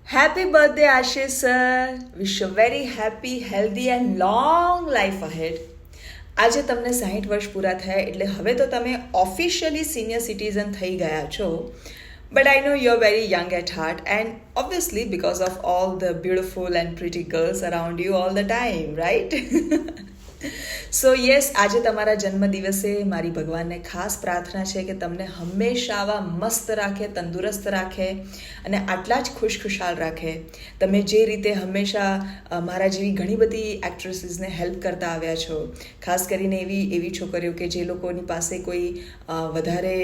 Happy birthday, Ashish sir. Wish you a very happy, healthy and long life ahead. આજે તમને 60 વર્ષ પૂરા થયા એટલે હવે તો તમે ઓફિશિયલી સિનિયર સિટીઝન થઈ ગયા છો. But I know you're very young at heart and obviously because of all the beautiful and pretty girls around you all the time, right? So yes, આજે તમારા જન્મદિવસે મારી ભગવાનને ખાસ પ્રાર્થના છે કે તમને હંમેશા આવા મસ્ત રાખે, તંદુરસ્ત રાખે અને આટલા જ ખુશખુશાલ રાખે. તમે જે રીતે હંમેશા મારા જેવી ઘણી બધી એક્ટ્રેસીસને હેલ્પ કરતા આવ્યા છો, ખાસ કરીને એવી છોકરીઓ કે જે લોકોની પાસે કોઈ વધારે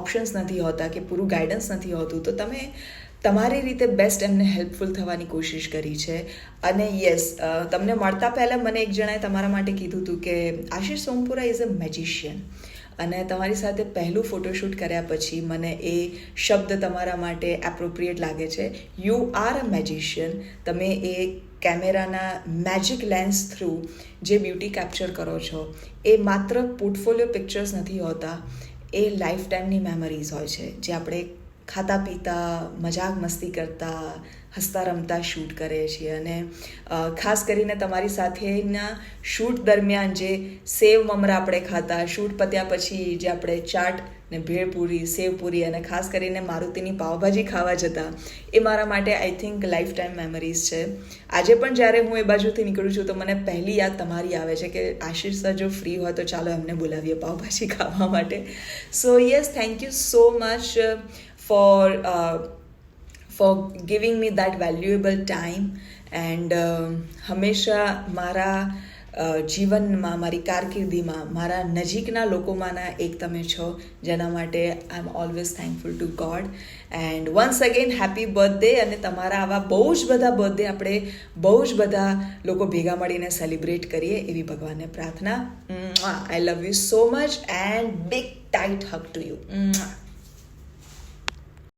ઓપ્શન્સ નથી હોતા કે પૂરું ગાઈડન્સ નથી હોતું, તો તમે તમારી રીતે બેસ્ટ એમને હેલ્પફુલ થવાની કોશિશ કરી છે. અને યસ, તમને મળતા પહેલાં મને એક જણાએ તમારા માટે કીધું હતું કે Ashish Sompura is a magician. અને તમારી સાથે પહેલું ફોટોશૂટ કર્યા પછી મને એ શબ્દ તમારા માટે એપ્રોપ્રિએટ લાગે છે. You are a magician. તમે એ કેમેરાના મેજિક લેન્સ થ્રુ જે બ્યુટી કેપ્ચર કરો છો એ માત્ર પોર્ટફોલિયો પિક્ચર્સ નથી હોતા, એ લાઈફ ટાઈમની મેમરીઝ હોય છે જે આપણે ખાતા પીતા, મજાક મસ્તી કરતા, હસતા રમતા શૂટ કરીએ છીએ. અને ખાસ કરીને તમારી સાથેના શૂટ દરમિયાન જે સેવ મમરા આપણે ખાતા, શૂટ પત્યા પછી જે આપણે ચાટ ને ભેળપૂરી, સેવપૂરી અને ખાસ કરીને મારુતિની પાવભાજી ખાવા જતા, એ મારા માટે I think life time memories છે. આજે પણ જ્યારે હું એ બાજુથી નીકળું છું તો મને પહેલી યાદ તમારી આવે છે કે આશિષ સર જો ફ્રી હોય તો ચાલો એમને બોલાવીએ પાવભાજી ખાવા માટે. સો yes, thank you so much for giving me that valuable time and હંમેશા મારા જીવનમાં, મારી કારકિર્દીમાં મારા નજીકના લોકોમાંના એક તમે છો, જેના માટે I am always thankful to God. And once again happy birthday. અને તમારા આવા બહુ જ બધા બર્થડે આપણે બહુ જ બધા લોકો ભેગા મળીને સેલિબ્રેટ કરીએ એવી ભગવાનને પ્રાર્થના. I love you so much and big tight hug to you.